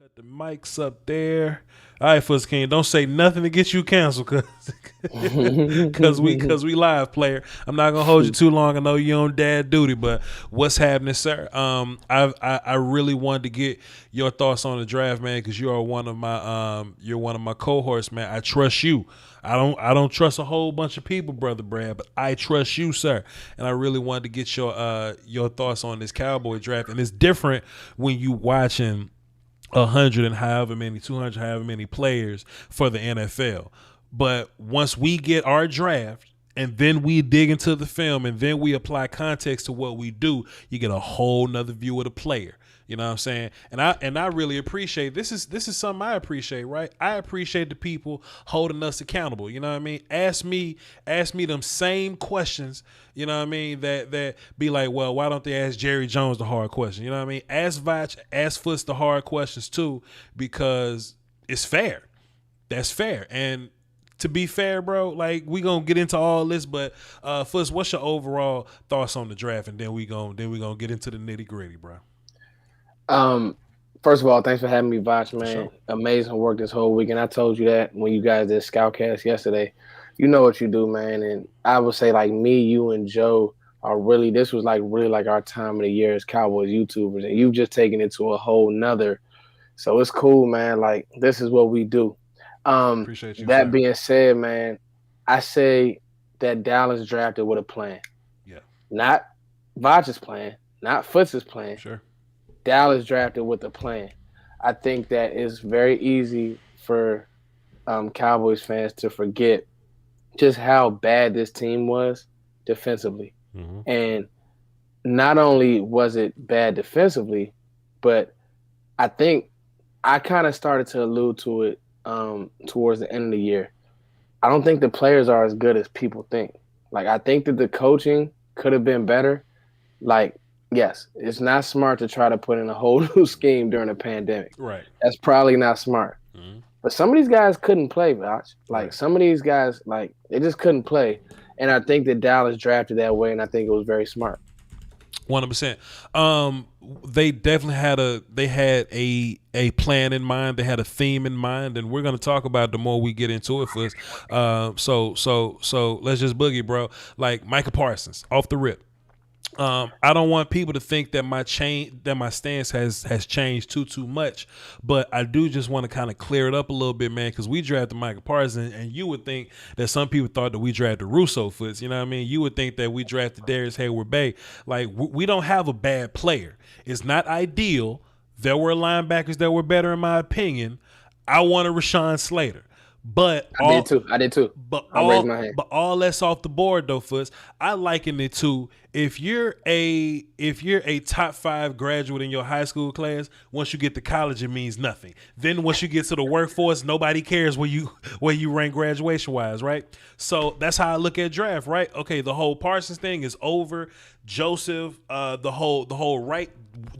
Cut the mics up there. All right, Fuzz King, don't say nothing to get you canceled, cause we live, player. I'm not gonna hold you too long. I know you're on dad duty, but what's happening, sir? I really wanted to get your thoughts on the draft, man, because you are you're one of my cohorts, man. I trust you. I don't trust a whole bunch of people, brother Brad, but I trust you, sir. And I really wanted to get your thoughts on this Cowboy draft. And it's different when you watching 100 and however many, 200, however many players for the NFL. But once we get our draft and then we dig into the film and then we apply context to what we do, you get a whole nother view of the player. You know what I'm saying? And I really appreciate this is something I appreciate, right? I appreciate the people holding us accountable. You know what I mean? Ask me them same questions, you know what I mean, that be like, well, why don't they ask Jerry Jones the hard question? You know what I mean? Ask Voch, ask Foots the hard questions too, because it's fair. That's fair. And to be fair, bro, like we gonna get into all this, but Foots, what's your overall thoughts on the draft? And then we gonna get into the nitty gritty, bro. First of all, thanks for having me, Voch, man. Sure. Amazing work this whole week. And I told you that when you guys did Scoutcast yesterday. You know what you do, man. And I would say, like, me, you, and Joe are really – this was, like, really, like, our time of the year as Cowboys YouTubers. And you've just taken it to a whole nother – so it's cool, man. Like, this is what we do. Appreciate you. That being said, man, I say that Dallas drafted with a plan. Yeah. Not Voch's plan, not Foots' plan. Sure. Dallas drafted with a plan. I think that it's very easy for Cowboys fans to forget just how bad this team was defensively. Mm-hmm. And not only was it bad defensively, but I think I kind of started to allude to it towards the end of the year. I don't think the players are as good as people think. Like, I think that the coaching could have been better. Like, yes, it's not smart to try to put in a whole new scheme during a pandemic. Right. That's probably not smart. Mm-hmm. But some of these guys couldn't play, Voch. Like, Right. some of these guys, like, they just couldn't play. And I think that Dallas drafted that way, and I think it was very smart. 100%. They definitely had a plan in mind. They had a theme in mind, and we're gonna talk about it the more we get into it first. So let's just boogie, bro. Like Micah Parsons off the rip. I don't want people to think that my stance has changed too much, but I do just want to kind of clear it up a little bit, man, because we drafted Micah Parsons, and you would think that some people thought that we drafted Russo Foots. You know what I mean? You would think that we drafted Darius Hayward-Bay. Like, we don't have a bad player. It's not ideal. There were linebackers that were better, in my opinion. I wanted Rashawn Slater. But I did too. But I'll raise my hand. But all that's off the board though, Foots. I liken it to if you're a top 5 graduate in your high school class, once you get to college, it means nothing. Then once you get to the workforce, nobody cares where you rank graduation wise, right? So that's how I look at draft, right? Okay, the whole Parsons thing is over. Joseph, the whole right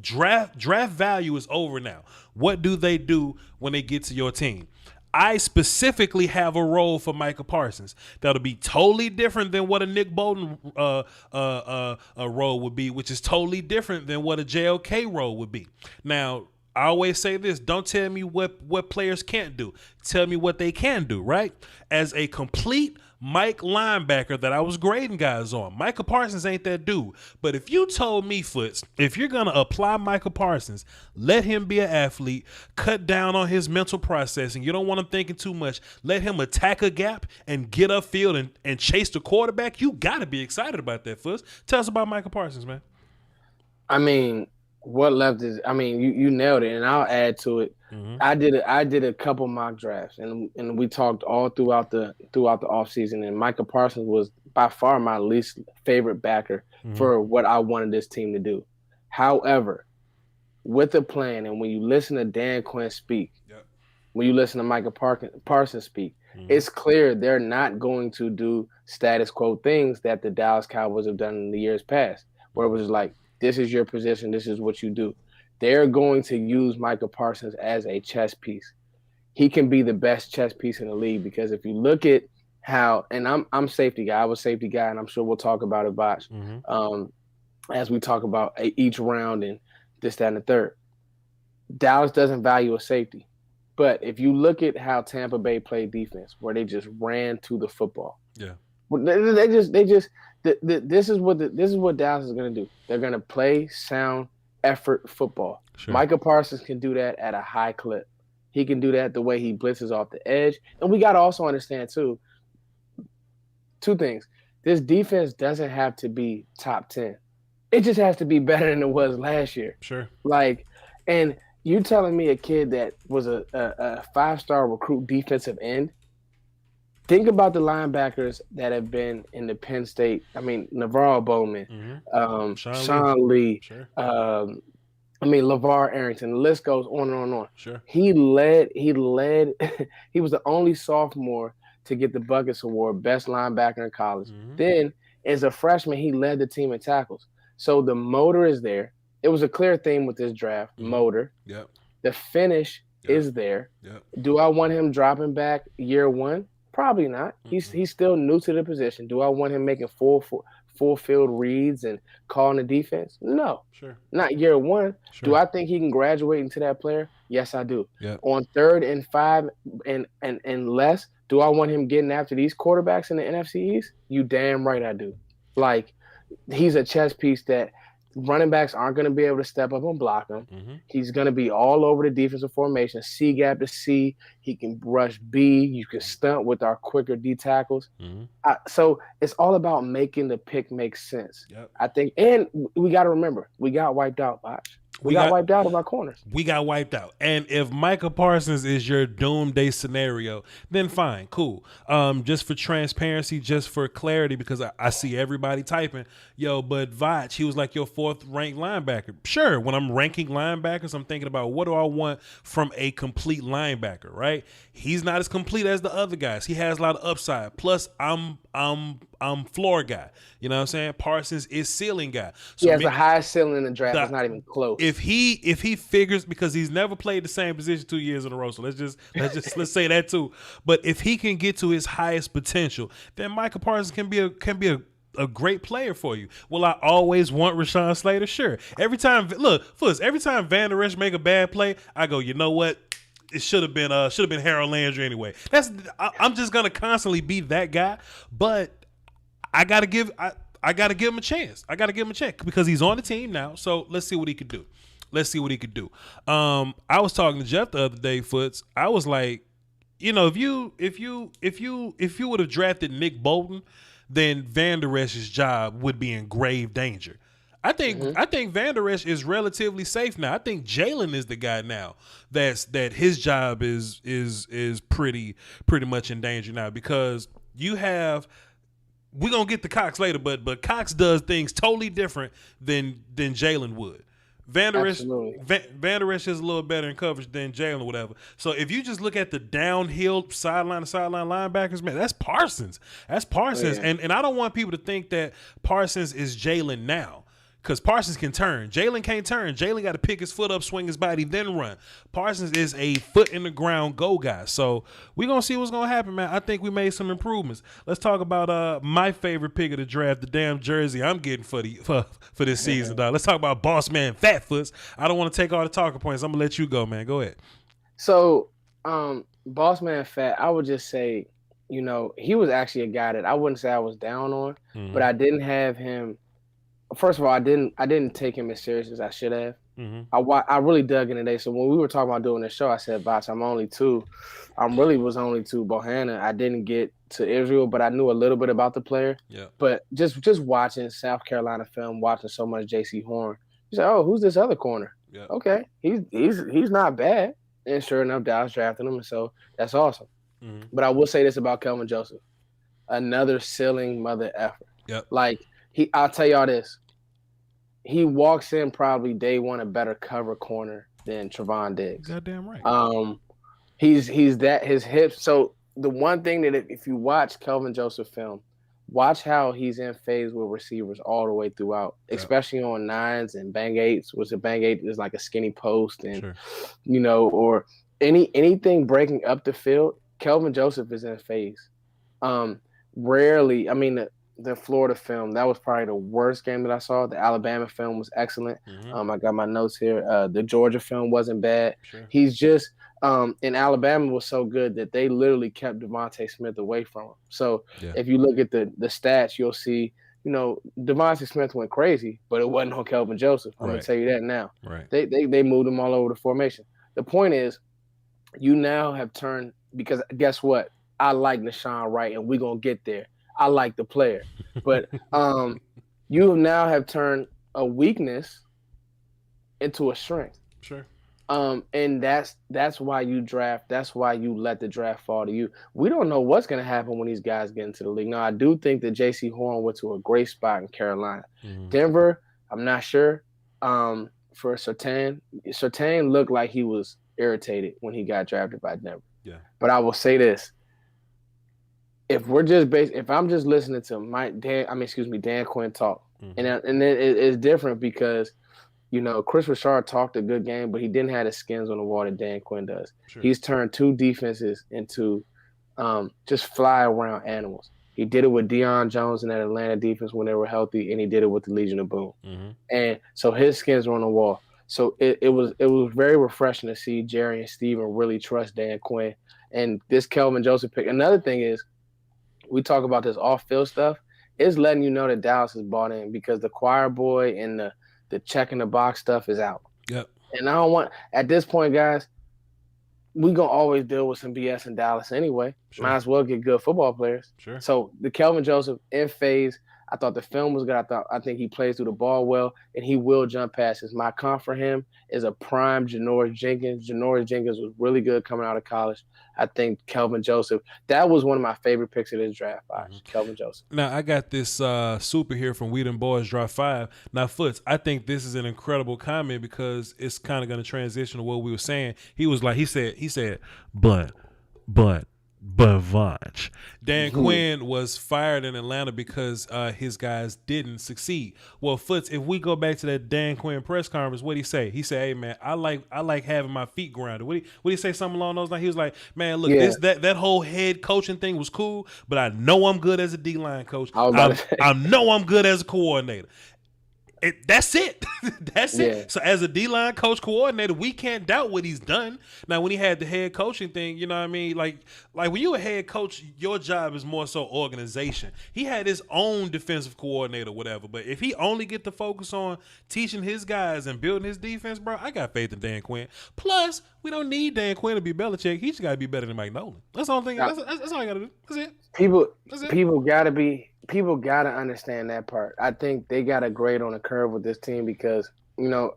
draft value is over now. What do they do when they get to your team? I specifically have a role for Micah Parsons that'll be totally different than what a Nick Bolton role would be, which is totally different than what a JLK role would be. Now, I always say this: don't tell me what players can't do. Tell me what they can do, right? As a complete Mike linebacker that I was grading guys on, Micah Parsons ain't that dude. But if you told me, Foots, if you're going to apply Micah Parsons, let him be an athlete, cut down on his mental processing. You don't want him thinking too much. Let him attack a gap and get upfield and chase the quarterback. You got to be excited about that, Foots. Tell us about Micah Parsons, man. I mean, what left is, I mean, you nailed it, and I'll add to it. Mm-hmm. I did a couple mock drafts, and we talked all throughout the offseason, and Micah Parsons was by far my least favorite backer for what I wanted this team to do. However, with a plan, and when you listen to Dan Quinn speak, when you listen to Micah Parsons speak, it's clear they're not going to do status quo things that the Dallas Cowboys have done in the years past, where it was like, this is your position, this is what you do. They're going to use Micah Parsons as a chess piece. He can be the best chess piece in the league, because if you look at how, and I'm safety guy, I was safety guy, and I'm sure we'll talk about it, Voch, as we talk about each round and this, that, and the third. Dallas doesn't value a safety. But if you look at how Tampa Bay played defense, where they just ran to the football, Yeah. this is what Dallas is going to do. They're going to play sound effort football. Sure. Micah Parsons can do that at a high clip. He can do that the way he blitzes off the edge. And we got to also understand too, two things. This defense doesn't have to be top 10. It just has to be better than it was last year. Sure. And you telling me a kid that was a 5-star recruit defensive end? Think about the linebackers that have been in the Penn State. I mean, Navarro Bowman, Sean Lee, sure. LeVar Arrington. The list goes on and on and on. Sure. He led. He was the only sophomore to get the Buckets Award, best linebacker in college. Mm-hmm. Then, as a freshman, he led the team in tackles. So the motor is there. It was a clear theme with this draft, motor. Yep. The finish is there. Yep. Do I want him dropping back year one? Probably not. He's still new to the position. Do I want him making full field reads and calling the defense? No. Sure. Not year one. Sure. Do I think he can graduate into that player? Yes, I do. Yep. On 3rd and 5 and less, do I want him getting after these quarterbacks in the NFC East? You damn right I do. Like, he's a chess piece that running backs aren't going to be able to step up and block him. Mm-hmm. He's going to be all over the defensive formation, C gap to C. He can rush B. You can stunt with our quicker D tackles. Mm-hmm. So it's all about making the pick make sense. Yep. I think, and we got to remember, we got wiped out, Voch. We got wiped out of our corners. We got wiped out. And if Micah Parsons is your doomsday scenario, then fine, cool. Just for transparency, just for clarity, because I see everybody typing, but Voch, he was like your 4th ranked linebacker. Sure, when I'm ranking linebackers, I'm thinking about what do I want from a complete linebacker, right? He's not as complete as the other guys. He has a lot of upside. Plus, I'm floor guy. You know what I'm saying? Parsons is ceiling guy. So he has the highest ceiling in the draft. It's not even close. If he figures, because he's never played the same position 2 years in a row, so let's say that too. But if he can get to his highest potential, then Micah Parsons can be a great player for you. Will I always want Rashawn Slater? Sure. Every time Van Der Esch make a bad play, I go, you know what? It should have been Harold Landry anyway. I'm just gonna constantly be that guy, but I gotta give him a chance. I gotta give him a chance because he's on the team now. So let's see what he could do. I was talking to Jeff the other day, Foots. I was like, if you would have drafted Nick Bolton, then Van Der Esch's job would be in grave danger. I think Van Der Esch is relatively safe now. I think Jalen is the guy now that his job is pretty much in danger now, because we're gonna get to Cox later, but Cox does things totally different than Jalen would. Van Der Esch is a little better in coverage than Jalen, whatever. So if you just look at the downhill sideline to sideline linebackers, man, that's Parsons. That's Parsons. Oh, yeah. And I don't want people to think that Parsons is Jalen now, because Parsons can turn. Jalen can't turn. Jalen got to pick his foot up, swing his body, then run. Parsons is a foot in the ground go guy. So we're going to see what's going to happen, man. I think we made some improvements. Let's talk about my favorite pick of the draft, the damn jersey I'm getting for this season, dog. Let's talk about Boss Man Fatfoots. I don't want to take all the talking points. I'm going to let you go, man. Go ahead. So, Boss Man Fat, I would just say, he was actually a guy that I wouldn't say I was down on, but I didn't have him. First of all, I didn't take him as serious as I should have. Mm-hmm. I really dug in today. So when we were talking about doing the show, I said, Voch, I'm only 2. I really was only 2 Bohanna. I didn't get to Israel, but I knew a little bit about the player. Yeah. But just watching South Carolina film, watching so much J.C. Horn, you say, oh, who's this other corner? Yeah. Okay, he's not bad. And sure enough, Dallas drafted him, and so that's awesome. Mm-hmm. But I will say this about Kelvin Joseph. Another ceiling mother effer. Yep. Like, I'll tell y'all this. He walks in probably day one a better cover corner than Trevon Diggs. Goddamn right. He's his hips. So the one thing that if you watch Kelvin Joseph film, watch how he's in phase with receivers all the way throughout, especially on 9s and bang 8s. Was a bang 8 is like a skinny post, and or anything breaking up the field. Kelvin Joseph is in phase. Rarely, the Florida film, that was probably the worst game that I saw. The Alabama film was excellent. I got my notes here. The Georgia film wasn't bad. Sure. He's just in Alabama was so good that they literally kept Devontae Smith away from him. So if you look at the stats, you'll see, Devontae Smith went crazy, but it wasn't on Kelvin Joseph. I'm going to tell you that now. Right. They moved him all over the formation. The point is, you now have turned, because guess what? I like Nashawn Wright, and we're going to get there. I like the player. But you now have turned a weakness into a strength. Sure. And that's why you draft. That's why you let the draft fall to you. We don't know what's going to happen when these guys get into the league. Now, I do think that J.C. Horn went to a great spot in Carolina. Denver, I'm not sure. For Surtain looked like he was irritated when he got drafted by Denver. Yeah. But I will say this. If I'm just listening to Dan Quinn talk, and it's different because, Chris Richard talked a good game, but he didn't have the skins on the wall that Dan Quinn does. Sure. He's turned two defenses into just fly around animals. He did it with Deion Jones and that Atlanta defense when they were healthy, and he did it with the Legion of Boom. And so his skins were on the wall. So it was very refreshing to see Jerry and Steven really trust Dan Quinn. And this Kelvin Joseph pick. Another thing is, we talk about this off-field stuff. It's letting you know that Dallas is bought in because the choir boy and the check in the box stuff is out. Yep. And I don't want, at this point, guys, we're going to always deal with some BS in Dallas anyway. Sure. Might as well get good football players. Sure. So the Kelvin Joseph in phase, I thought the film was good. I think he plays through the ball well, and he will jump passes. My comp for him is a prime Janoris Jenkins. Janoris Jenkins was really good coming out of college. I think Kelvin Joseph, that was one of my favorite picks of this draft, Kelvin Joseph. Now, I got this super here from We Them Boys Draft 5. Now, Foots, I think this is an incredible comment because it's kind of going to transition to what we were saying. He was like, he said, but Voch. Dan Quinn was fired in Atlanta because his guys didn't succeed. Well, Foots, if we go back to that Dan Quinn press conference, what'd he say? He said, "Hey man, I like having my feet grounded." What he say? Something along those lines. He was like, "Man, look, that whole head coaching thing was cool, but I know I'm good as a D-line coach. I know I'm good as a coordinator." That's it. That's it. So as a D-line coach coordinator, we can't doubt what he's done. Now, when he had the head coaching thing, you know what I mean? Like when you're a head coach, your job is more so organization. He had his own defensive coordinator, whatever. But if he only get to focus on teaching his guys and building his defense, bro, I got faith in Dan Quinn. Plus, we don't need Dan Quinn to be Belichick. He just got to be better than Mike Nolan. That's the only thing. That's all I got to do. That's it. People got to understand that part. I think they got a grade on the curve with this team because,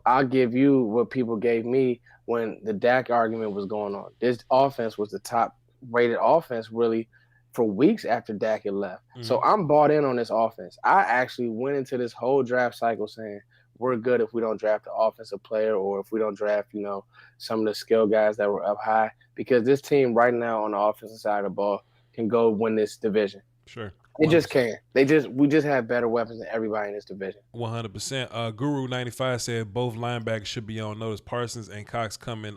I'll give you what people gave me when the Dak argument was going on. This offense was the top-rated offense really for weeks after Dak had left. So I'm bought in on this offense. I actually went into this whole draft cycle saying we're good if we don't draft an offensive player or if we don't draft, some of the skill guys that were up high because this team right now on the offensive side of the ball can go win this division. Sure. They just can. We just have better weapons than everybody in this division. 100%. Guru 95 said both linebackers should be on notice. Parsons and Cox coming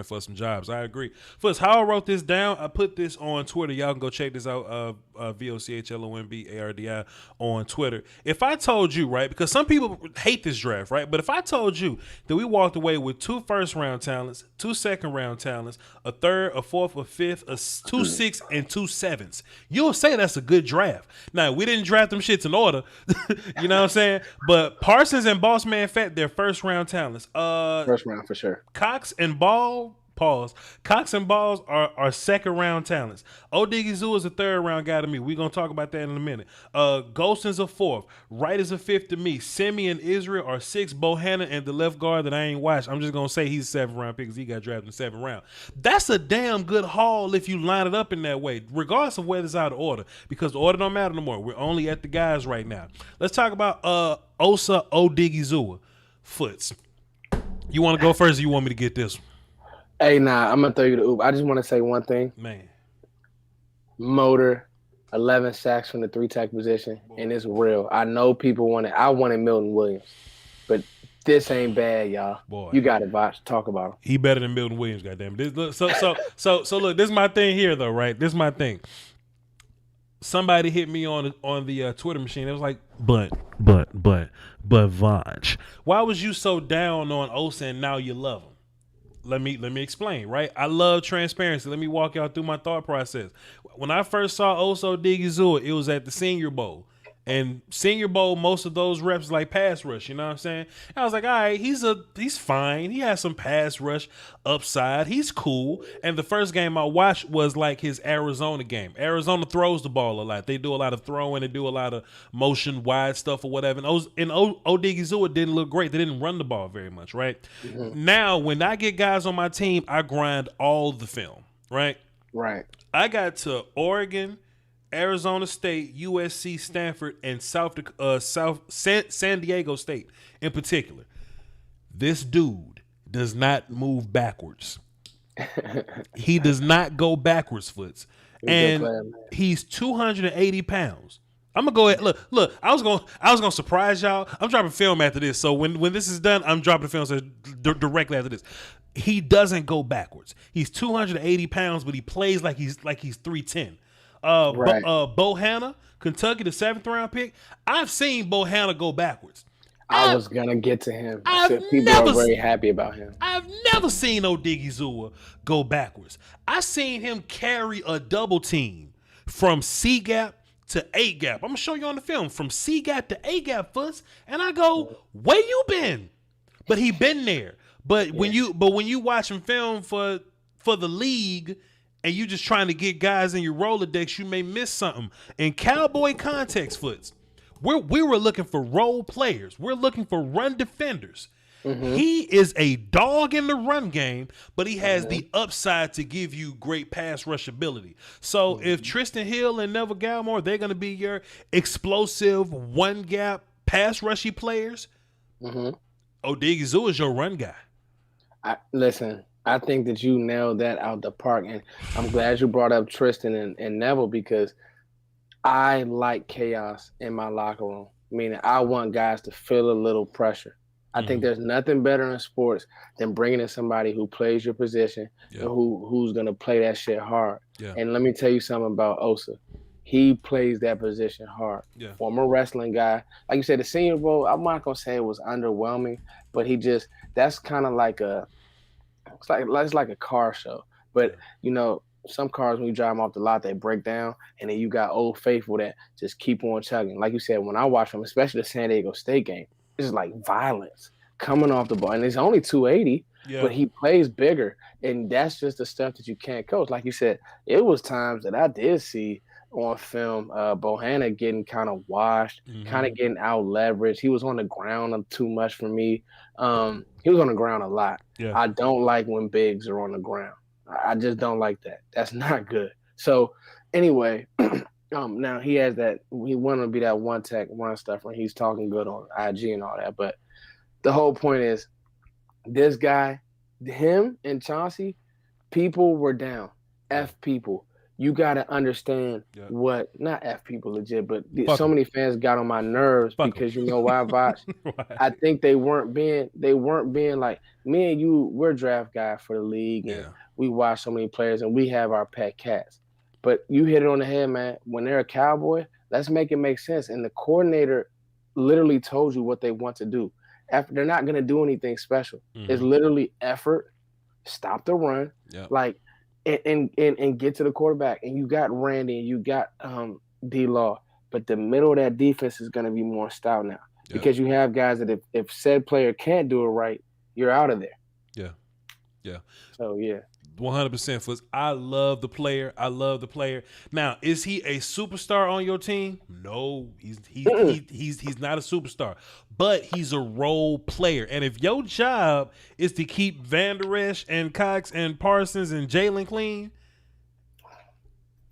for some jobs. I agree. First, how I wrote this down, I put this on Twitter. Y'all can go check this out. VOCHLOMBARDI on Twitter. If I told you, right, because some people hate this draft, right? But if I told you that we walked away with 2 first-round talents, 2 second-round talents, a third, a fourth, a fifth, 2 6s, and 2 7s, you'll say that's a good draft. Now, we didn't draft them shits in order. You know what I'm saying? But Parsons and Boss Man Fat, they're first-round talents. First round for sure. Cox and Ball... Pause. Cox and Balls are second-round talents. Odighizuwa is a third-round guy to me. We're going to talk about that in a minute. Golston's a fourth. Wright is a fifth to me. Semi and Israel are 6. Bohannon and the left guard that I ain't watched. I'm just going to say he's a 7th-round pick because he got drafted in the 7th round. That's a damn good haul if you line it up in that way, regardless of whether it's out of order, because the order don't matter no more. We're only at the guys right now. Let's talk about Osa Odighizuwa. Foots. You want to go first or you want me to get this one? Hey, I'm going to throw you the oop. I just want to say one thing. Man. Motor, 11 sacks from the 3-tech position, and it's real. I know people want it. I wanted Milton Williams, but this ain't bad, y'all. Boy. You got it, Voch. Talk about him. He better than Milton Williams, goddamn. So look, this is my thing here, though, right? This is my thing. somebody hit me on the Twitter machine. It was like, but Voch, why was you so down on Osa and now you love him? Let me explain, right? I love transparency. Let me walk y'all through my thought process. When I first saw Osa Odighizuwa, it was at the Senior Bowl. And Senior Bowl, most of those reps like pass rush, you know what I'm saying? And I was like, all right, he's fine. He has some pass rush upside. He's cool. And the first game I watched was like his Arizona game. Arizona throws the ball a lot. They do a lot of throwing. They do a lot of motion wide stuff or whatever. And Odighizuwa didn't look great. They didn't run the ball very much, right? Mm-hmm. Now, when I get guys on my team, I grind all the film, right? Right. I got to Oregon, Arizona State, USC, Stanford, and San Diego State in particular. This dude does not move backwards. He does not go backwards, Foots. And he's 280 pounds. I'm gonna go ahead. Look. I was gonna surprise y'all. I'm dropping film after this. So when this is done, I'm dropping the film directly after this. He doesn't go backwards. He's 280 pounds, but he plays like he's 310. Right. Bohanna, Kentucky, the 7th round pick. I've seen Bohanna go backwards. I was gonna get to him. People are very happy about him. I've never seen Odighizuwa go backwards. I seen him carry a double team from C gap to A gap. I'm gonna show you on the film from C gap to A gap first, and I go, where you been? But he been there. But when you watch him film for the league, and you just trying to get guys in your Rolodex, you may miss something. In Cowboy context, Foots, we were looking for role players. We're looking for run defenders. Mm-hmm. He is a dog in the run game, but he has the upside to give you great pass rush ability. So if Tristan Hill and Neville Gallimore, they're going to be your explosive one-gap pass rushy players, Odighizuwa is your run guy. Listen, I think that you nailed that out the park, and I'm glad you brought up Tristan and Neville because I like chaos in my locker room, meaning I want guys to feel a little pressure. I think there's nothing better in sports than bringing in somebody who plays your position and who's going to play that shit hard. Yeah. And let me tell you something about Osa. He plays that position hard. Yeah. Former wrestling guy. Like you said, the Senior Bowl, I'm not going to say it was underwhelming, but that's kind of like it's like a car show. But, you know, some cars, when you drive them off the lot, they break down, and then you got Old Faithful that just keep on chugging. Like you said, when I watch them, especially the San Diego State game, it's just like violence coming off the ball. And it's only 280, but he plays bigger. And that's just the stuff that you can't coach. Like you said, it was times that I did see on film Bohanna getting kind of washed, kind of getting out leveraged. He was on the ground too much for me. He was on the ground a lot. Yeah. I don't like when bigs are on the ground. I just don't like that. That's not good. So anyway, now he has that. He want to be that one tech run stuff when he's talking good on IG and all that. But the whole point is, this guy, him and Chauncey, people were down. F people. You got to understand what, not F people legit, but so many fans got on my nerves because you know why, Voch? I think they weren't being like, me and you, we're draft guys for the league and we watch so many players and we have our pet cats. But you hit it on the head, man. When they're a Cowboy, let's make it make sense. And the coordinator literally told you what they want to do. After they're not going to do anything special. It's literally effort, stop the run, and get to the quarterback. And you got Randy and you got D-Law. But the middle of that defense is going to be more stout now because you have guys that if said player can't do it right, you're out of there. Yeah. Yeah. So, yeah. 100% Foots. I love the player. Now, is he a superstar on your team? No, he's not a superstar, but he's a role player. And if your job is to keep Van Der Esch and Cox and Parsons and Jalen clean,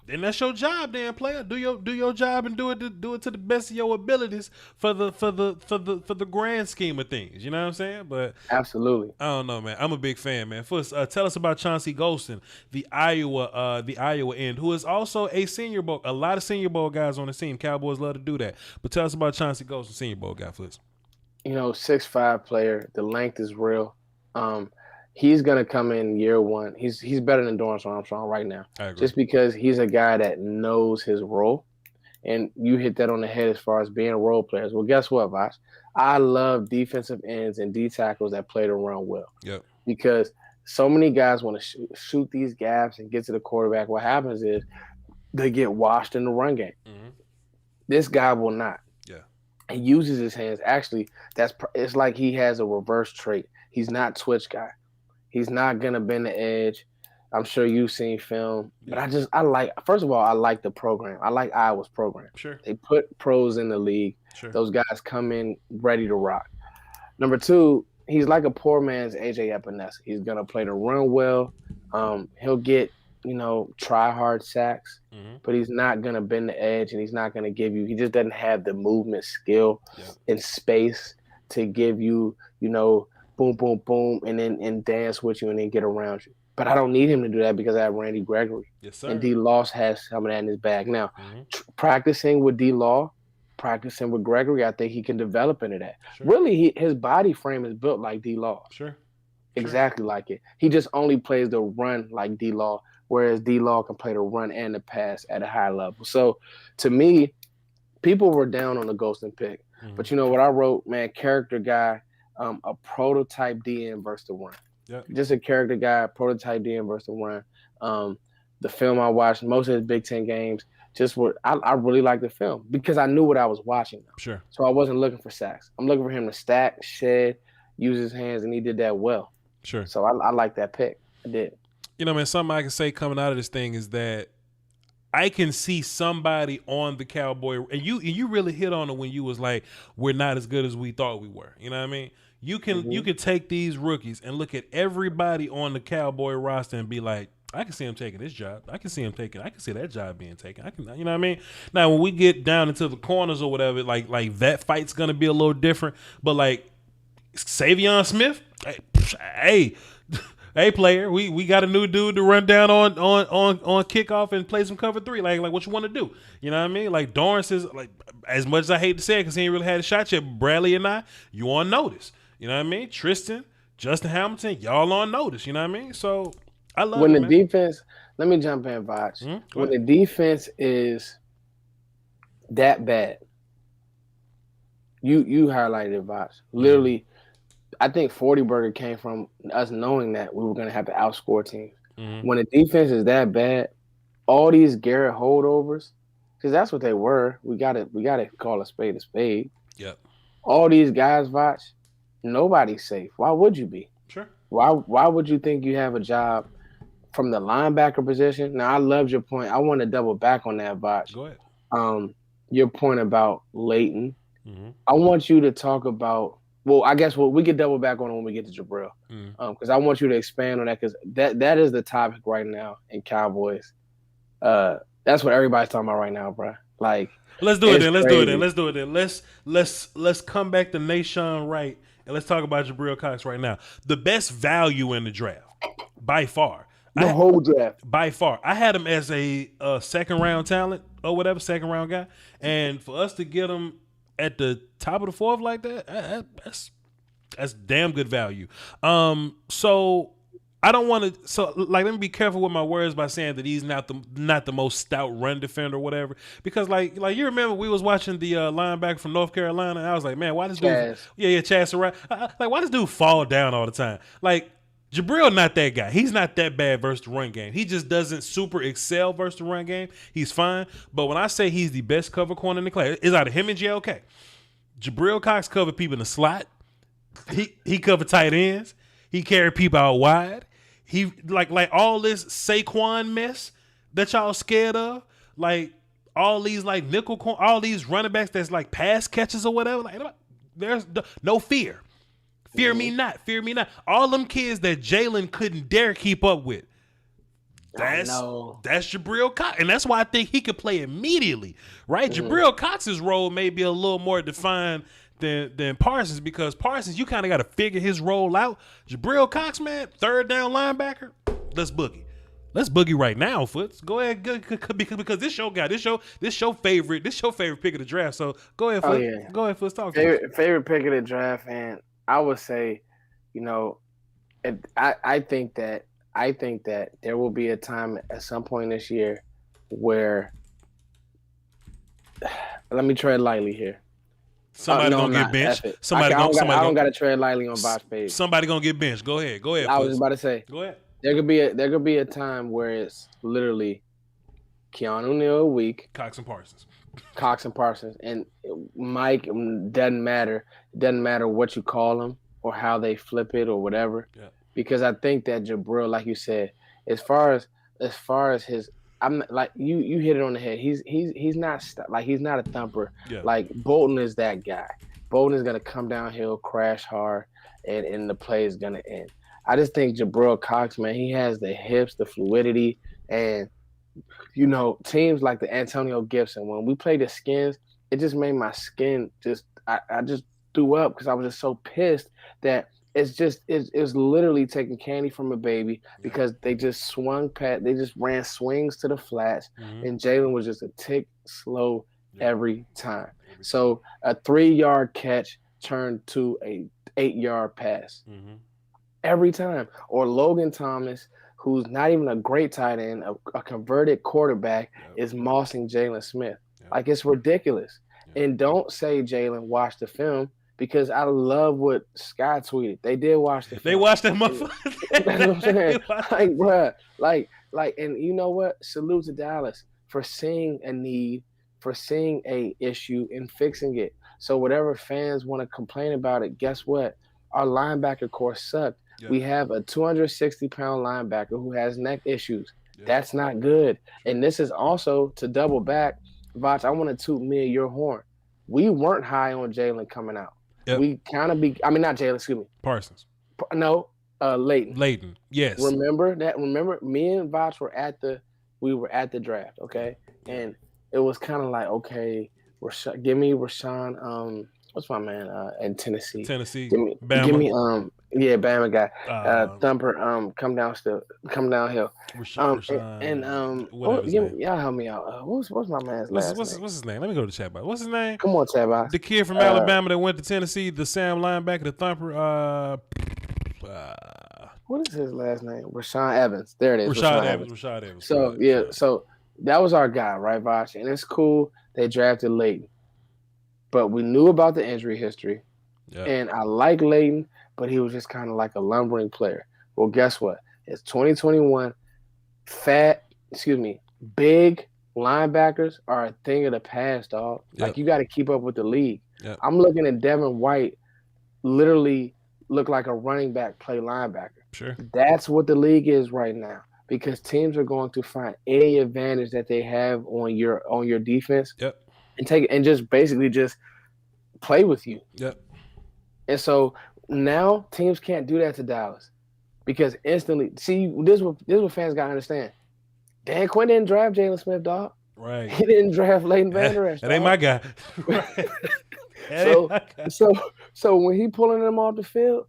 then that's your job, damn player. Do your job and do it to the best of your abilities for the grand scheme of things. You know what I'm saying? But absolutely, I don't know, man. I'm a big fan, man. First, tell us about Chauncey Golston, the Iowa end, who is also a Senior Bowl. A lot of Senior Bowl guys on the team. Cowboys love to do that. But tell us about Chauncey Golston, Senior Bowl guy, first. 6'5" player. The length is real. He's going to come in year one. He's better than Dorrance Armstrong right now. Just because he's a guy that knows his role. and you hit that on the head as far as being role players. Well, guess what, Voch? I love defensive ends and D tackles that play the run well. Yep. Because so many guys want to shoot these gaps and get to the quarterback. What happens is they get washed in the run game. Mm-hmm. This guy will not. Yeah. He uses his hands. Actually, it's like he has a reverse trait. He's not twitch guy. He's not gonna bend the edge. I'm sure you've seen film, but I like. First of all, I like the program. I like Iowa's program. Sure. They put pros in the league. Sure. Those guys come in ready to rock. Number two, he's like a poor man's AJ Epinesa. He's gonna play the run well. He'll get try hard sacks, but he's not gonna bend the edge, and he's not gonna give you. He just doesn't have the movement skill in space to give you, boom, boom, boom, and then dance with you and then get around you. But I don't need him to do that because I have Randy Gregory. Yes, sir. And D-Law has some of that in his bag. Now, practicing with D-Law, practicing with Gregory, I think he can develop into that. Sure. Really, his body frame is built like D-Law. Sure. Exactly like it. He just only plays the run like D-Law, whereas D-Law can play the run and the pass at a high level. So, to me, people were down on the Golston pick. But you know what I wrote, man, character guy, a prototype DN versus the run. Yep. Just a character guy, prototype DN versus the run. The film I watched, most of his Big Ten games, I really liked the film because I knew what I was watching. Sure. So I wasn't looking for sacks. I'm looking for him to stack, shed, use his hands, and he did that well. Sure. So I like that pick. I did. Man, something I can say coming out of this thing is that I can see somebody on the Cowboy, and you really hit on it when you was like, we're not as good as we thought we were. You know what I mean? You can take these rookies and look at everybody on the Cowboy roster and be like, I can see him taking this job. I can see that job being taken. You know what I mean? Now, when we get down into the corners or whatever, like that fight's gonna be a little different. But like Savion Smith, hey player, we got a new dude to run down on kickoff and play some cover 3. Like what you want to do? You know what I mean? Like Dorrance is like, as much as I hate to say it because he ain't really had a shot yet, Bradley and I, you on notice. You know what I mean? Tristan, Justin Hamilton, y'all on notice. You know what I mean? So I love when it, the defense. Let me jump in, Voch. When the defense is that bad, you highlighted it, Voch. Literally, I think 40 Burger came from us knowing that we were going to have to outscore teams. When the defense is that bad, all these Garrett holdovers, because that's what they were. We got to call a spade a spade. Yep. All these guys, Voch, nobody's safe. Why would you be? Sure. Why would you think you have a job from the linebacker position? Now, I loved your point. I want to double back on that, Voch. Go ahead. Your point about Leighton. I want you to talk about. Well, I guess we can double back on it when we get to Jabril, because I want you to expand on that because that is the topic right now in Cowboys. That's what everybody's talking about right now, bro. Like, let's do it then. Let's come back to Nashawn Wright and let's talk about Jabril Cox right now. The best value in the draft, by far. The whole draft. By far. I had him as a second round talent or whatever, second round guy, and for us to get him at the top of the 4th like that, that's damn good value. So I don't want to. So let me be careful with my words by saying that he's not the most stout run defender or whatever. Because like you remember we was watching the linebacker from North Carolina, and I was like, man, why this dude? Chaz Surratt. Like why does dude fall down all the time? Like Jabril not that guy. He's not that bad versus the run game. He just doesn't super excel versus the run game. He's fine. But when I say he's the best cover corner in the class, it's out of him and JLK. Jabril Cox covered people in the slot. He covered tight ends. He carried people out wide. He like all this Saquon mess that y'all scared of. Like all these like nickel corner, all these running backs that's like pass catches or whatever. Like there's no fear. Fear me not. Fear me not. All them kids that Jalen couldn't dare keep up with. That's Jabril Cox. And that's why I think he could play immediately. Right? Jabril Cox's role may be a little more defined than Parsons because Parsons, you kind of got to figure his role out. Jabril Cox, man, third down linebacker, let's boogie. Let's boogie right now, Foots. Go ahead, because this show guy, this show favorite pick of the draft. So go ahead, Foots. Oh, yeah. Go ahead, Foots. Talk to me. Favorite pick of the draft, and I would say, I think that there will be a time at some point this year where let me tread lightly here. Somebody no, gonna I'm get not. benched. F it. Somebody I gonna don't got to tread lightly on Voch page. somebody gonna get benched. Go ahead. I was Foots. about to say. Go ahead. There could be a time where it's literally Keanu Neal a week, Cox and Parsons. and Mike. Doesn't matter. It doesn't matter what you call them or how they flip it or whatever. Yeah. Because I think that Jabril, like you said, as far as his, I'm like you hit it on the head. He's not he's not a thumper. Yeah. Like Bolton is that guy. Bolton is gonna come downhill, crash hard, and the play is gonna end. I just think Jabril Cox, man, he has the hips, the fluidity, and teams like the Antonio Gibson. When we played the Skins, it just made my skin I just threw up because I was just so pissed that it's literally taking candy from a baby because they just they just ran swings to the flats, and Jalen was just a tick slow every time. So a 3-yard catch turned to a 8-yard pass. Every time. Or Logan Thomas, who's not even a great tight end, a converted quarterback, is mossing Jalen Smith. Like, it's ridiculous. And don't say, Jalen, watch the film, because I love what Sky tweeted. They did watch the film. They watched that motherfucker. That's what I'm saying. Like, bruh, and you know what? Salute to Dallas for seeing a need, for seeing a issue and fixing it. So whatever fans want to complain about it, guess what? Our linebacker core sucked. Yeah. We have a 260-pound linebacker who has neck issues. Yeah. That's not good. And this is also, to double back, Voch, I want to toot me and your horn. We weren't high on Jalen coming out. Yep. We kind of not Jalen, excuse me. Parsons. No, Leighton. Leighton, yes. Remember, me and Voch were at the draft, okay? And it was kind of like, okay, give me Rashawn, what's my man in Tennessee? Give me Bama guy. Thumper, come downhill. Y'all help me out. What's my man's last name? What's his name? Let me go to the chat box. What's his name? Come on, chat box. The kid from Alabama that went to Tennessee, the Sam linebacker, the Thumper. What is his last name? Rashawn Evans. There it is. Rashad Evans. So that was our guy, right, Voch? And it's cool. They drafted Leighton. But we knew about the injury history, and I like Leighton, but he was just kind of like a lumbering player. Well, guess what? It's 2021. Big linebackers are a thing of the past, dog. Yep. Like, you got to keep up with the league. Yep. I'm looking at Devin White literally look like a running back play linebacker. Sure. That's what the league is right now, because teams are going to find any advantage that they have on your defense. Yep. And take it and just basically just play with you. Yep. And so now teams can't do that to Dallas, because instantly, see, this is what fans gotta understand. Dan Quinn didn't draft Jalen Smith, dog. Right. He didn't draft Leighton Vander Esch. That ain't my guy. So when he pulling them off the field,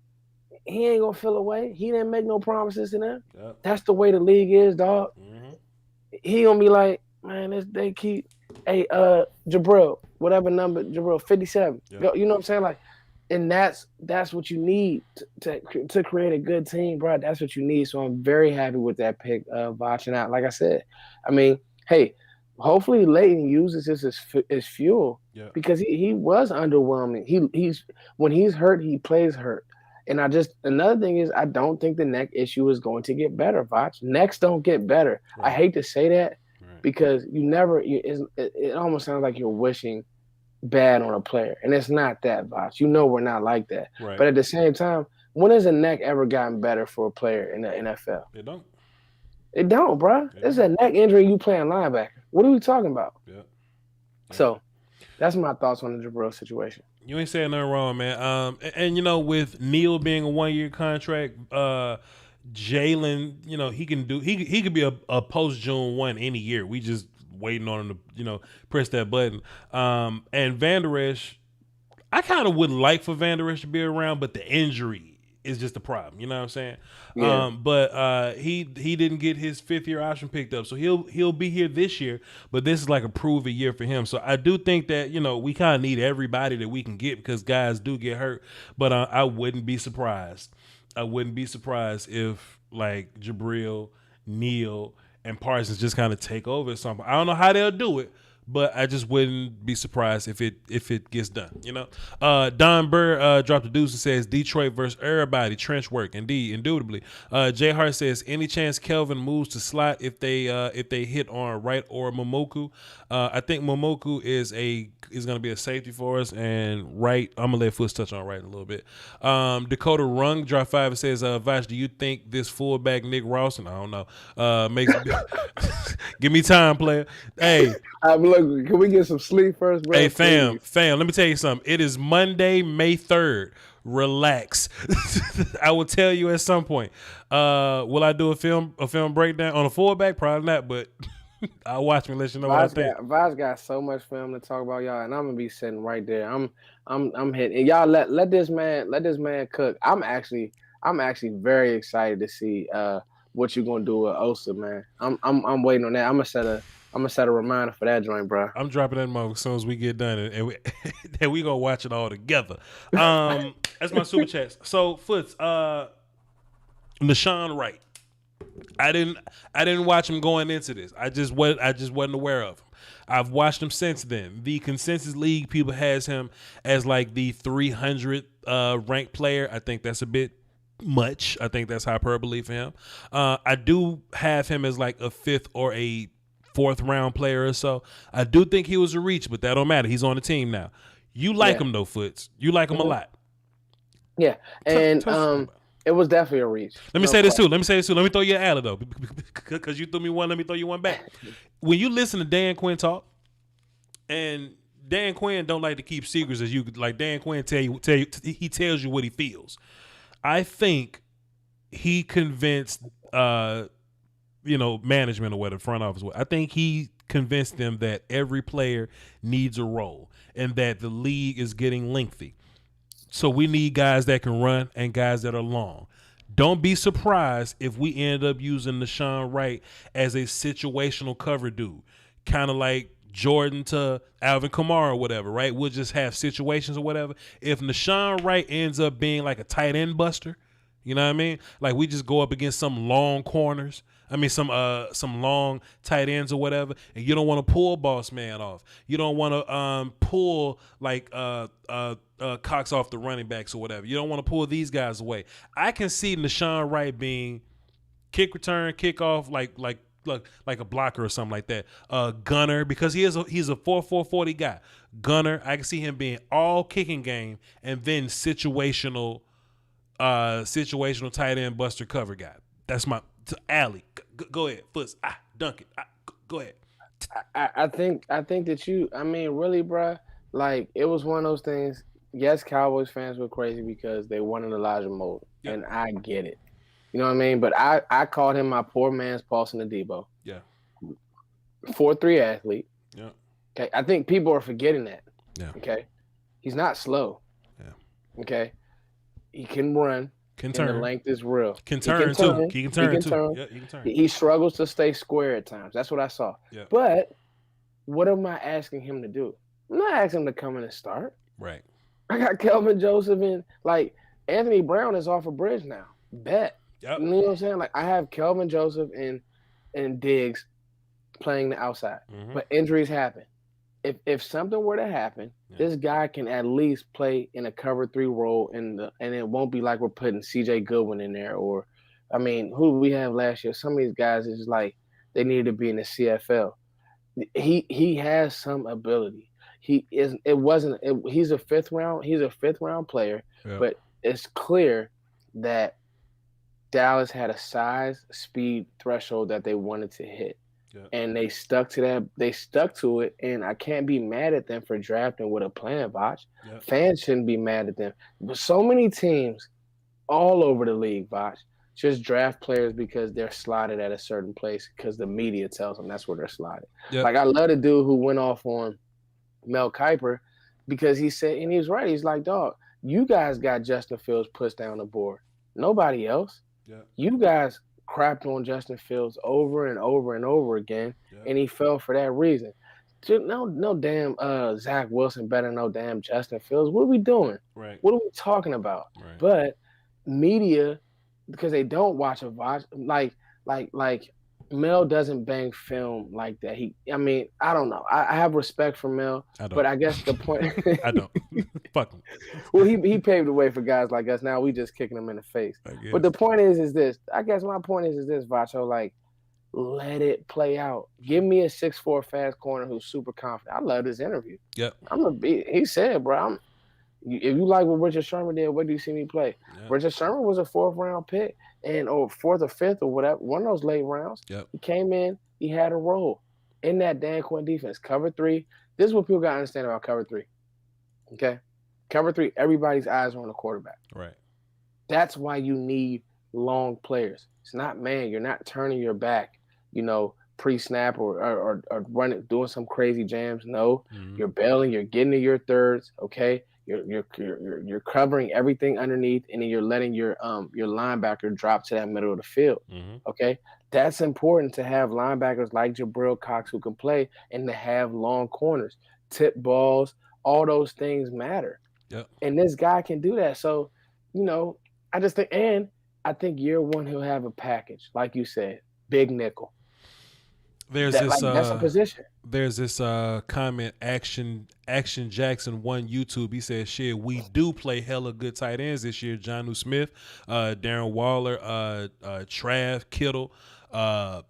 he ain't gonna feel away. He didn't make no promises to them. Yep. That's the way the league is, dog. Mm-hmm. He gonna be like, man, they keep. Hey, Jabril, whatever number, Jabril, 57. Yep. You know what I'm saying? Like, and that's what you need to create a good team, bro. That's what you need. So I'm very happy with that pick, Voch. And like I said, I mean, hey, hopefully Leighton uses this as fuel, because he was underwhelming. He's when he's hurt, he plays hurt. And another thing is, I don't think the neck issue is going to get better, Voch. Necks don't get better. Right. I hate to say that. Because it almost sounds like you're wishing bad on a player. And it's not that, Voch. We're not like that. Right. But at the same time, when has a neck ever gotten better for a player in the NFL? It don't, bro. It's a neck injury, you playing linebacker. What are we talking about? Yeah. So that's my thoughts on the Jabril situation. You ain't saying nothing wrong, man. And with Neal being a 1-year contract, Jalen, he could be a post June 1 any year. We just waiting on him to, press that button. And Vander Esch, I kind of would like for Vander Esch to be around, but the injury is just a problem. You know what I'm saying? Yeah. But he didn't get his 5th-year option picked up, so he'll be here this year. But this is like a prove-it year for him. So I do think that we kind of need everybody that we can get, because guys do get hurt. But I wouldn't be surprised. If like Jabril, Neal, and Parsons just kind of take over or something. I don't know how they'll do it, but I just wouldn't be surprised if it gets done. Don Burr dropped a deuce and says Detroit versus everybody trench work. Indeed, indubitably. Jay Hart says any chance Kelvin moves to slot if they hit on Wright or Momoku. I think Momoku is going to be a safety for us, and Wright, I'm gonna let Foots touch on Wright a little bit. Dakota Rung drop 5 and says Voch, do you think this fullback Nick Rawson, I don't know, makes give me time, player. Hey, look, can we get some sleep first, bro? Hey, fam, let me tell you something. It is Monday, May 3rd. Relax. I will tell you at some point. Will I do a film breakdown on a fullback? Probably not, but I'll watch me and let you know what I think. Voch got so much film to talk about, y'all, and I'm gonna be sitting right there. I'm hitting. And y'all let this man cook. I'm actually very excited to see what you're gonna do with Osa, man. I'm waiting on that. I'm gonna set a reminder for that joint, bro. I'm dropping that motherfucker as soon as we get done, and we gonna watch it all together. That's my super chats. So Foots, Nashawn Wright. I didn't watch him going into this. I just wasn't aware of him. I've watched him since then. The consensus league people has him as like the 300 ranked player. I think that's a bit much. I think that's hyperbole for him. I do have him as like a 5th or a 4th round player or so. I do think he was a reach, but that don't matter. He's on the team now. You like him though, Foots. You like him a lot. Yeah, and it was definitely a reach. Let me say this too. Let me throw you an alley though, because you threw me one. Let me throw you one back. When you listen to Dan Quinn talk, and Dan Quinn don't like to keep secrets, as you like. Dan Quinn he tells you what he feels. I think he convinced management or whatever, front office. I think he convinced them that every player needs a role and that the league is getting lengthy. So we need guys that can run and guys that are long. Don't be surprised if we end up using Nashawn Wright as a situational cover dude, kind of like Jordan to Alvin Kamara or whatever, right? We'll just have situations or whatever. If Nashawn Wright ends up being like a tight end buster, you know what I mean? Like we just go up against some long corners. I mean, some long tight ends or whatever, and you don't want to pull boss man off. You don't want to pull like Cox off the running backs or whatever. You don't want to pull these guys away. I can see Nashawn Wright being kick return, kickoff, like a blocker or something like that. Gunner, because he's a 4-4-40 guy. Gunner, I can see him being all kicking game and then situational tight end buster cover guy. That's my alley. Go ahead, Foots. Dunk it. Go ahead. I think that really, bruh, like it was one of those things. Yes, Cowboys fans were crazy because they wanted Elijah Molden, and I get it. You know what I mean? But I called him my poor man's Paulson Adebo. Yeah. 4'3" athlete. Yeah. Okay. I think people are forgetting that. Yeah. Okay. He's not slow. Yeah. Okay. He can run. Can turn. And the length is real. Can turn too. He can turn too. Yeah, he can turn. He struggles to stay square at times. That's what I saw. Yeah. But what am I asking him to do? I'm not asking him to come in and start. Right. I got Kelvin Joseph in. Like Anthony Brown is off a bridge now. Bet. Yep. You know what I'm saying? Like I have Kelvin Joseph and Diggs playing the outside. Mm-hmm. But injuries happen. If something were to happen, this guy can at least play in a cover 3 role and it won't be like we're putting CJ Goodwin in there or I mean, who we have last year? Some of these guys is just like they need to be in the CFL. He has some ability. He's a 5th round player, but it's clear that Dallas had a size speed threshold that they wanted to hit. Yep. And they stuck to that. They stuck to it, and I can't be mad at them for drafting with a plan, Voch. Yep. Fans shouldn't be mad at them. But so many teams all over the league, Voch, just draft players because they're slotted at a certain place because the media tells them that's where they're slotted. Yep. Like I love the dude who went off on Mel Kiper because he said, and he was right. He's like, dog, you guys got Justin Fields pushed down the board. Nobody else. Yep. You guys crapped on Justin Fields over and over and over again, and he fell for that reason. No damn Zach Wilson better no damn Justin Fields. What are we doing? Right. What are we talking about? Right. But media, because they don't watch a watch like Mel doesn't bang film like that. I mean, I don't know. I have respect for Mel, but I guess the point. I don't. Fuck him. Well, he paved the way for guys like us. Now we just kicking them in the face. But the point is this. I guess my point is this, Vacho. Like, let it play out. Give me a 6'4" fast corner who's super confident. I love this interview. Yep. He said, bro, if you like what Richard Sherman did, where do you see me play? Yep. Richard Sherman was a 4th round pick or 4th or 5th or whatever, one of those late rounds. Yep. He came in, he had a role in that Dan Quinn defense. Cover 3. This is what people got to understand about cover 3. Okay? Cover 3, everybody's eyes are on the quarterback. Right. That's why you need long players. It's not, man, you're not turning your back, pre-snap or running, doing some crazy jams. No, you're bailing, you're getting to your thirds, okay? You're covering everything underneath, and then you're letting your linebacker drop to that middle of the field. Okay, that's important to have linebackers like Jabril Cox who can play, and to have long corners, tip balls, all those things matter. Yep. And this guy can do that. So, I just think, and I think year one he'll have a package, like you said, big nickel. That's a position. There's this comment, Action Jackson 1 YouTube. He says, shit, we do play hella good tight ends this year. Jonnu Smith, Darren Waller, Trav, Kittle,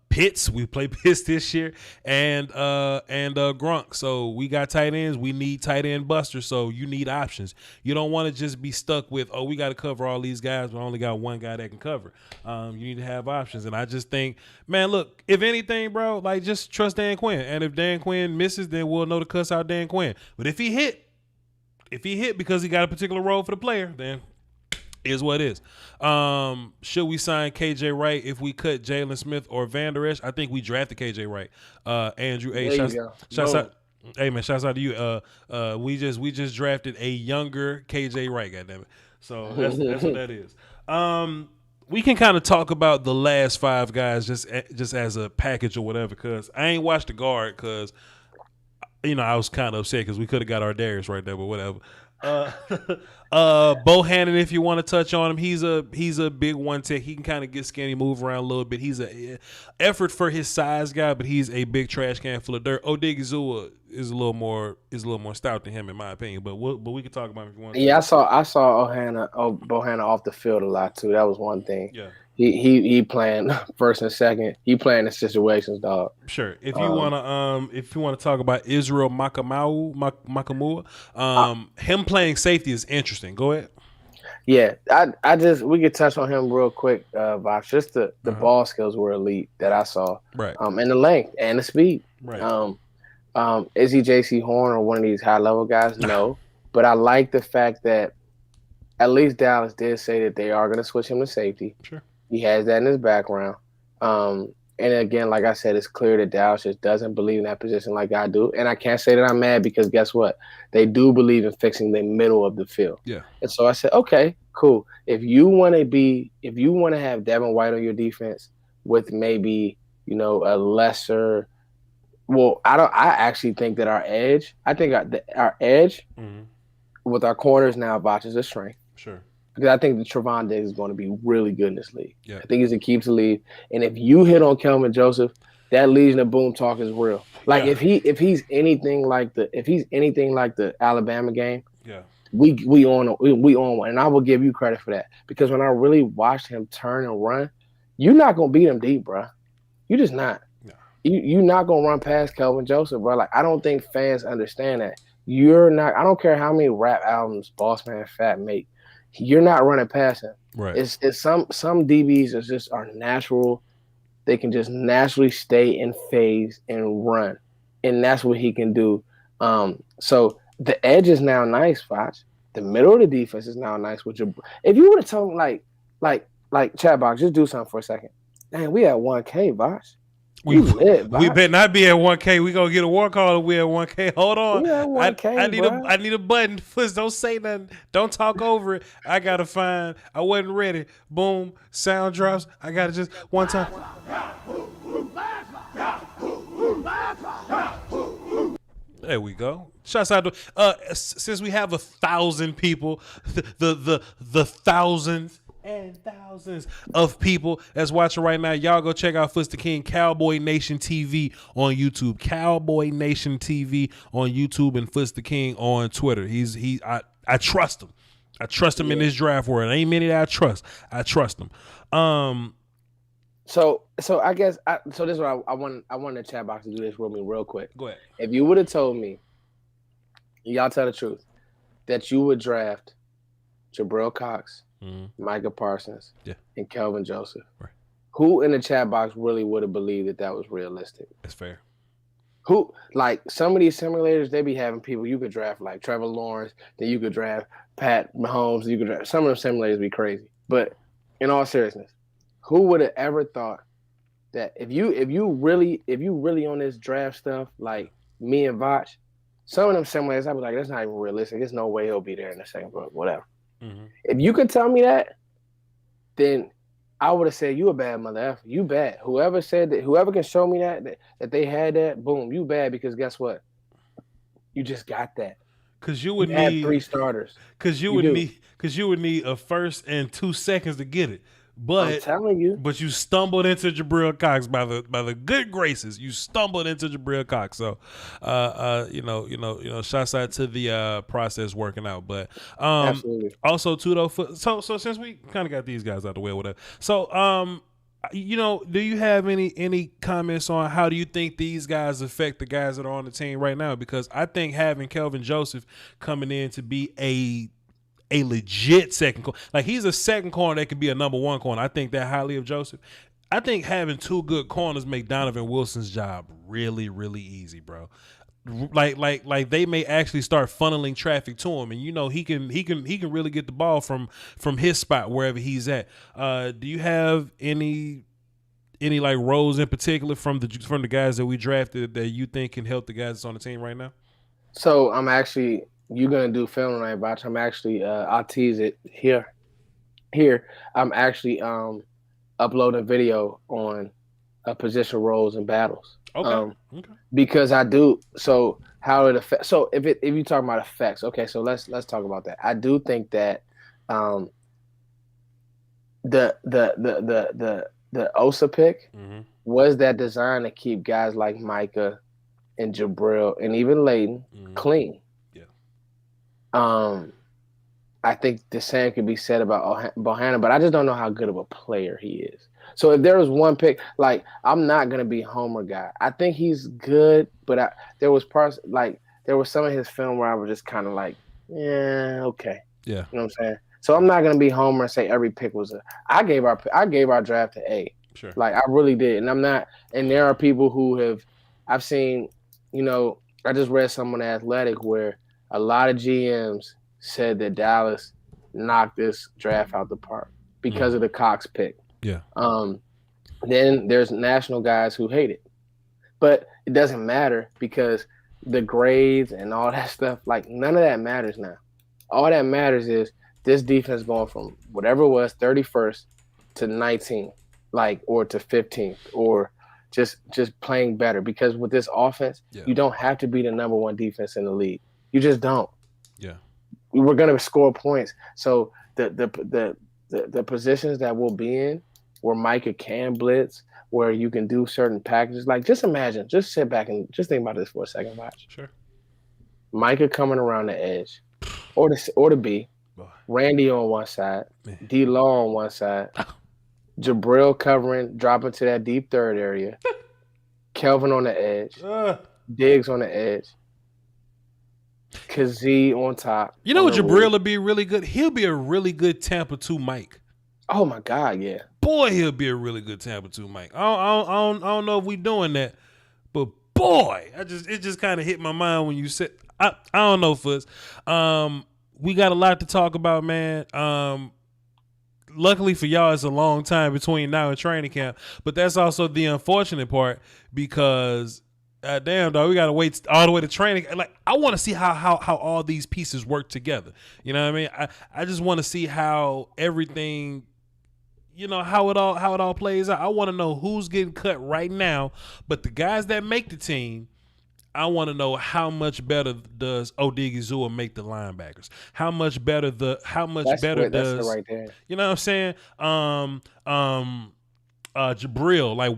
Pitts. We play Pitts this year, and Gronk. So we got tight ends. We need tight end busters. So you need options. You don't want to just be stuck with, we got to cover all these guys, but only got one guy that can cover. You need to have options. And I just think, man, look, if anything, bro, like just trust Dan Quinn. And if Dan Quinn misses, then we'll know to cuss out Dan Quinn. But if he hit because he got a particular role for the player, then is what it is. Should we sign KJ Wright if we cut Jalen Smith or Van Der Esch? I think we drafted KJ Wright. Andrew, shouts out. Hey man, shouts out to you. We just drafted a younger KJ Wright, goddammit. So that's what that is. We can kind of talk about the last 5 guys just as a package or whatever, because I ain't watched the guard because I was kind of upset because we could have got our Darius right there, but whatever. Bohannon, if you want to touch on him, he's a big one tech. He can kind of get skinny, move around a little bit. He's a effort for his size guy, but he's a big trash can full of dirt. Odighizuwa is a little more stout than him in my opinion, but we can talk about him if you want. Yeah, I saw Bohannon off the field a lot too. That was one thing. Yeah. He playing first and second. He playing in situations, dog. Sure. If you wanna talk about Israel Makamua, him playing safety is interesting. Go ahead. Yeah, we could touch on him real quick, Voch. Just the ball skills were elite that I saw. Right. And the length and the speed. Right. Is he J.C. Horn or one of these high level guys? No. But I like the fact that at least Dallas did say that they are going to switch him to safety. Sure. He has that in his background. And again, like I said, it's clear that Dallas just doesn't believe in that position like I do. And I can't say that I'm mad because guess what? They do believe in fixing the middle of the field. Yeah. And so I said, okay, cool. If you want to have Devin White on your defense with maybe, a lesser, well, I actually think that our edge with our corners now, Voch, is a strength. Sure. Because I think that Trevon Diggs is going to be really good in this league. Yeah. I think he's a keep to lead. And if you hit on Kelvin Joseph, that Legion of Boom talk is real. Like if he's anything like the Alabama game, yeah, we on one. And I will give you credit for that. Because when I really watched him turn and run, you're not gonna beat him deep, bro. You're just not. No. You're not gonna run past Kelvin Joseph, bro. Like I don't think fans understand that. You're not. I don't care how many rap albums Boss Man Fat make. You're not running past him. Right. It's some DBs are natural. They can just naturally stay in phase and run, and that's what he can do. So the edge is now nice, Voch. The middle of the defense is now nice with your. If you would have told him like chat box, just do something for a second. Man, we at 1K, Voch. We better not be at 1K. We gonna get a war call if we at 1K. Hold on. We at 1K, I need a button. Please don't say nothing. Don't talk over it. I gotta find. I wasn't ready. Boom. Sound drops. I gotta just one time. There we go. Shouts out to since we have 1,000 people, the 1,000th and thousands of people that's watching right now. Y'all go check out Foots the King Cowboy Nation TV on YouTube. Cowboy Nation TV on YouTube and Foots the King on Twitter. I trust him. I trust him in this draft world. Ain't many that I trust. I trust him. So I guess this is what I want the chat box to do this with me real quick. Go ahead. If you would have told me, y'all tell the truth, that you would draft Jabril Cox, Micah Parsons, and Kelvin Joseph, right, who in the chat box really would have believed that was realistic? That's fair. Who, like, some of these simulators, they be having people you could draft like Trevor Lawrence, then you could draft Pat Mahomes, you could draft. Some of them simulators be crazy. But in all seriousness, who would have ever thought that if you really on this draft stuff like me and Voch, some of them simulators I'd be like, that's not even realistic. There's no way he'll be there in the second round, whatever. If you could tell me that, then I would have said you a bad mother effer. You bad. Whoever said that, whoever can show me that they had that, boom, you bad, because guess what? You just got that. Because you would need 3 starters. Because you would need a first and 2 seconds to get it. But I'm telling you. But you stumbled into Jabril Cox by the good graces. You stumbled into Jabril Cox. So shouts out to the process working out. But absolutely. Also too though, so since we kind of got these guys out the way or whatever. So do you have any comments on how do you think these guys affect the guys that are on the team right now? Because I think having Kelvin Joseph coming in to be a legit second corner, like he's a second corner that could be a number 1 corner. I think that highly of Joseph. I think having 2 good corners make Donovan Wilson's job really, really easy, bro. Like they may actually start funneling traffic to him, and he can really get the ball from his spot wherever he's at. Do you have any like roles in particular from the guys that we drafted that you think can help the guys that's on the team right now? So I'm actually. You're gonna do film tonight, Voch. I'm actually I'll tease it here. I'm actually uploading video on position roles and battles. Okay. Because I do. So how it affects. So if you talk about effects, okay. So let's talk about that. I do think that the Osa pick was that designed to keep guys like Micah and Jabril and even Layden clean. I think the same could be said about Bohanna, but I just don't know how good of a player he is. So if there was one pick, like I'm not gonna be Homer guy. I think he's good, but there was some of his film where I was just kind of like, yeah, okay, yeah, you know what I'm saying. So I'm not gonna be Homer and say every pick was I gave our draft an A. Sure. Like I really did, and I'm not. And there are people who I've seen. I just read someone on Athletic where a lot of GMs said that Dallas knocked this draft out the park because of the Cox pick. Yeah. Then there's national guys who hate it, but it doesn't matter because the grades and all that stuff, like none of that matters now. All that matters is this defense going from whatever it was 31st to 19, or to 15th, or just playing better. Because with this offense, you don't have to be the number 1 defense in the league. You just don't. Yeah. We're gonna score points. So the positions that we'll be in, where Micah can blitz, where you can do certain packages. Like just imagine, just sit back and just think about this for a second, Watch. Sure. Micah coming around the edge, or the B. Boy. Randy on one side, D-Law on one side, Jabril covering, dropping to that deep third area, Kelvin on the edge, Diggs on the edge. Kazee on top. You know what Jabril will be really good? He'll be a really good Tampa 2 Mike. Oh my God, yeah. Boy, he'll be a really good Tampa 2 Mike. I don't know if we doing that, but boy, it just kind of hit my mind when you said I don't know, Foots. We got a lot to talk about, man. Luckily for y'all, it's a long time between now and training camp, but that's also the unfortunate part because damn, dog, we gotta wait all the way to training. Like, I want to see how all these pieces work together. You know what I mean? I just want to see how everything, how it all plays out. I want to know who's getting cut right now. But the guys that make the team, I want to know how much better does Odighizuwa make the linebackers? How much better does That's it right there. you know what I'm saying? Jabril, like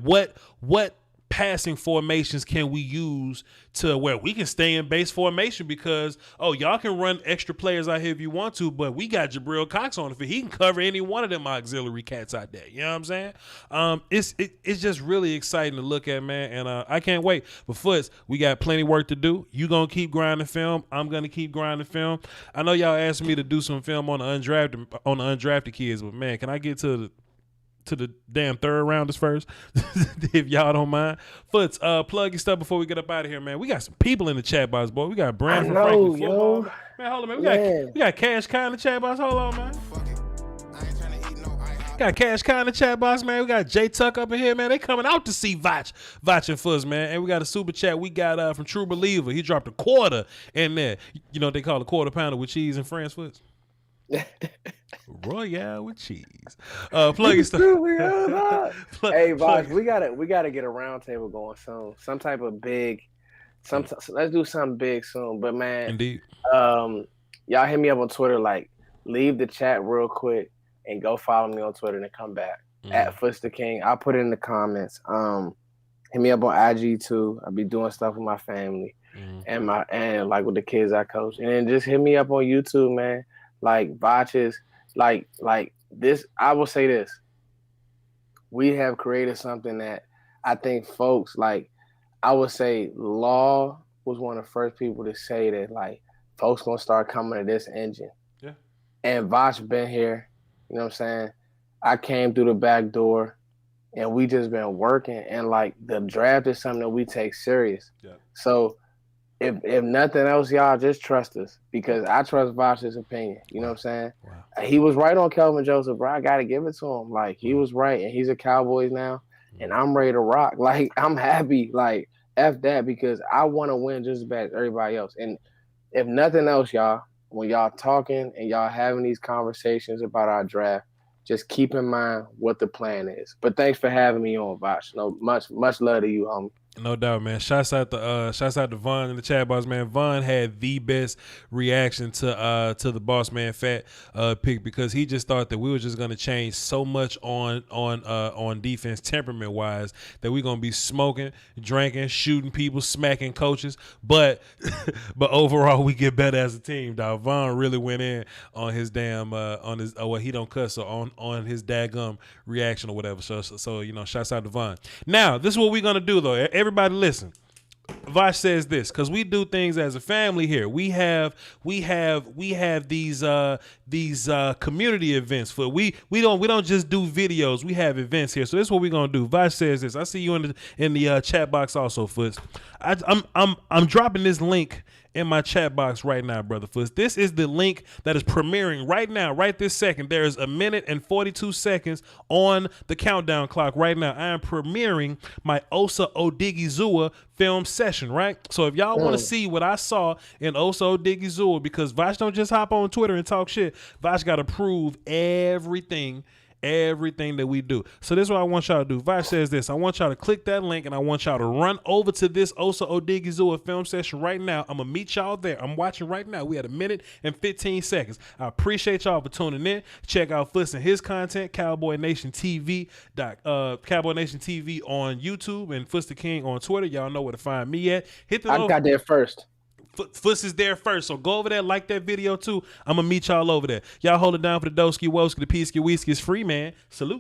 what passing formations can we use to where we can stay in base formation, because y'all can run extra players out here if you want to, but we got Jabril Cox on the field. He can cover any one of them auxiliary cats out there. You know what I'm saying? It's just really exciting to look at, man, and I can't wait. But Foots, we got plenty work to do. You gonna keep grinding film. I'm gonna keep grinding film. I know y'all asked me to do some film on the undrafted kids, but man, can I get to the damn third rounders first, if y'all don't mind? Foots, plug your stuff before we get up out of here, man. We got some people in the chat box, boy. We got Brand from Franklin Football. Man, hold on, man. We got Cash Kai in the chat box. Hold on, man. Got Cash Kai in the chat box, man. We got Jay Tuck up in here, man. They coming out to see Voch and Foots, man. And we got a super chat we got from True Believer. He dropped a quarter in there. You know what they call a quarter pounder with cheese and French Foots? Royale with cheese. Plug your stuff. Hey, Voch, we gotta get a round table going soon. Some type of big. Let's do something big soon. But man, indeed. Y'all hit me up on Twitter. Like, leave the chat real quick and go follow me on Twitter and then come back at Foots the King. I'll put it in the comments. Hit me up on IG too. I'll be doing stuff with my family and like with the kids I coach. And then just hit me up on YouTube, man. Like Voch is like this. I will say this: we have created something that I think folks like. I would say Law was one of the first people to say that like folks gonna start coming to this engine. Yeah. And Voch been here. You know what I'm saying? I came through the back door, and we just been working. And like the draft is something that we take serious. Yeah. So. If nothing else, y'all just trust us, because I trust Voch's opinion. You know what I'm saying? Wow. He was right on Kelvin Joseph, bro. I got to give it to him. Like, he was right, and he's a Cowboys now, and I'm ready to rock. Like, I'm happy. Like, F that, because I want to win just as bad as everybody else. And if nothing else, y'all, when y'all talking and y'all having these conversations about our draft, just keep in mind what the plan is. But thanks for having me on, Voch. No, much love to you, homie. No doubt, man. Shouts out to Vaughn in the chat box, man. Vaughn had the best reaction to the Boss Man Fat pick, because he just thought that we were just gonna change so much on defense temperament wise that we're gonna be smoking, drinking, shooting people, smacking coaches, but overall we get better as a team, dog. Vaughn really went in on his damn he don't cuss, so on his daggum reaction or whatever. So you know, shouts out to Vaughn. Now this is what we're gonna do though. Everybody listen. Voch says this because we do things as a family here. We have these community events for we don't just do videos. We have events here. So this is what we're gonna do. Voch says this. I see you in the chat box also, Foots. I'm dropping this link in my chat box right now, brother Foots. This is the link that is premiering right now, right this second. There is 1 minute and 42 seconds on the countdown clock right now. I am premiering my Osa Odighizuwa film session, right? So if y'all want to see what I saw in Osa Odighizuwa, because Voch don't just hop on Twitter and talk shit. Voch got to prove everything that we do. So this is what I want y'all to do. Voch says this. I want y'all to click that link, and I want y'all to run over to this Osa Odighizuwa film session right now. I'm gonna meet y'all there. I'm watching right now. We had 1 minute and 15 seconds. I appreciate y'all for tuning in. Check out Foots and his content, Cowboy Nation TV on YouTube, and Foots the King on Twitter. Y'all know where to find me at. I got there first. Foots is there first, so go over there, like that video too. I'm gonna meet y'all over there. Y'all hold it down for the Doski Woski, the Peasky Whiskey is free, man. Salute.